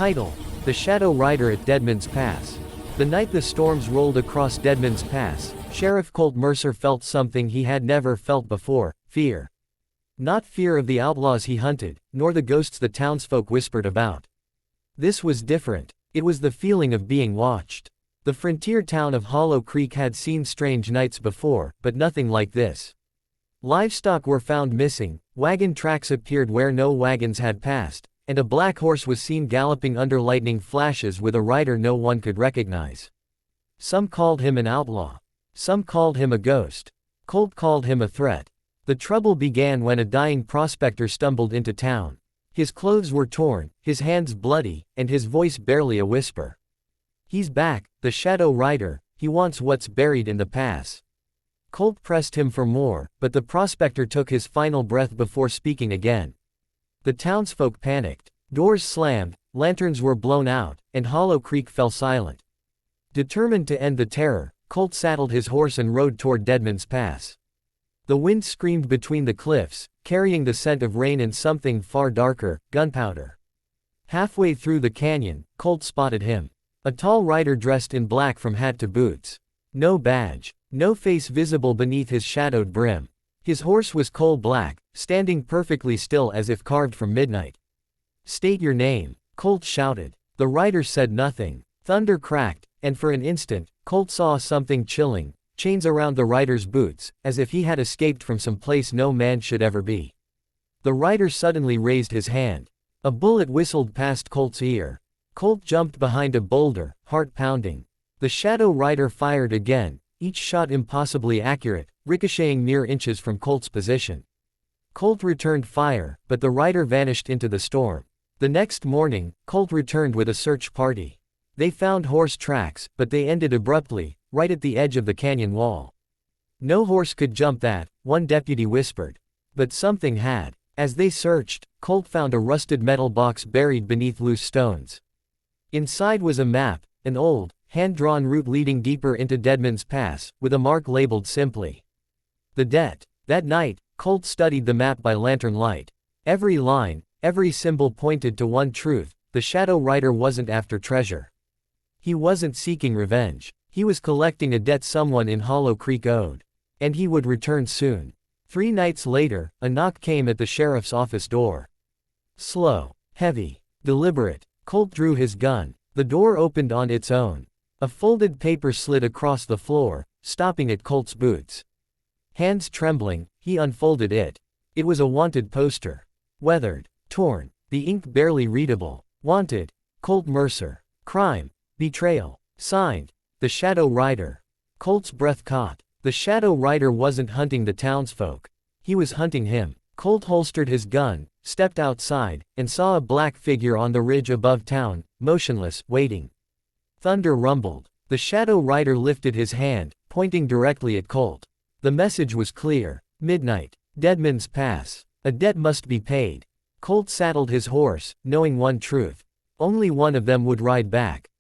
Title: The Shadow Rider at Deadman's Pass. The night the storms rolled across Deadman's Pass, Sheriff Colt Mercer felt something he had never felt before: fear. Not fear of the outlaws he hunted, nor the ghosts the townsfolk whispered about. This was different. It was the feeling of being watched. The frontier town of Hollow Creek had seen strange nights before, but nothing like this. Livestock were found missing, wagon tracks appeared where no wagons had passed, and a black horse was seen galloping under lightning flashes with a rider no one could recognize. Some called him an outlaw. Some called him a ghost. Colt called him a threat. The trouble began when a dying prospector stumbled into town. His clothes were torn, his hands bloody, and his voice barely a whisper. "He's back, the Shadow Rider. He wants what's buried in the pass." Colt pressed him for more, but the prospector took his final breath before speaking again. The townsfolk panicked. Doors slammed, lanterns were blown out, and Hollow Creek fell silent. Determined to end the terror, Colt saddled his horse and rode toward Deadman's Pass. The wind screamed between the cliffs, carrying the scent of rain and something far darker: gunpowder. Halfway through the canyon, Colt spotted him. A tall rider dressed in black from hat to boots. No badge. No face visible beneath his shadowed brim. His horse was coal black, standing perfectly still as if carved from midnight. "State your name," Colt shouted. The rider said nothing. Thunder cracked, and for an instant, Colt saw something chilling: chains around the rider's boots, as if he had escaped from some place no man should ever be. The rider suddenly raised his hand. A bullet whistled past Colt's ear. Colt jumped behind a boulder, heart pounding. The Shadow Rider fired again, each shot impossibly accurate, ricocheting mere inches from Colt's position. Colt returned fire, but the rider vanished into the storm. The next morning, Colt returned with a search party. They found horse tracks, but they ended abruptly, right at the edge of the canyon wall. "No horse could jump that," one deputy whispered. But something had. As they searched, Colt found a rusted metal box buried beneath loose stones. Inside was a map, an old, hand-drawn route leading deeper into Deadman's Pass, with a mark labeled simply "The Det." That night, Colt studied the map by lantern light. Every line, every symbol pointed to one truth: the Shadow Rider wasn't after treasure. He wasn't seeking revenge. He was collecting a debt someone in Hollow Creek owed. And he would return soon. 3 nights later, a knock came at the sheriff's office door. Slow, heavy, deliberate. Colt drew his gun. The door opened on its own. A folded paper slid across the floor, stopping at Colt's boots. Hands trembling, he unfolded it. It was a wanted poster. Weathered, torn, the ink barely readable. Wanted, Colt Mercer. Crime, betrayal. Signed, the Shadow Rider. Colt's breath caught. The Shadow Rider wasn't hunting the townsfolk. He was hunting him. Colt holstered his gun, stepped outside, and saw a black figure on the ridge above town, motionless, waiting. Thunder rumbled. The Shadow Rider lifted his hand, pointing directly at Colt. The message was clear: midnight, Deadman's Pass. A debt must be paid. Colt saddled his horse, knowing one truth: only one of them would ride back.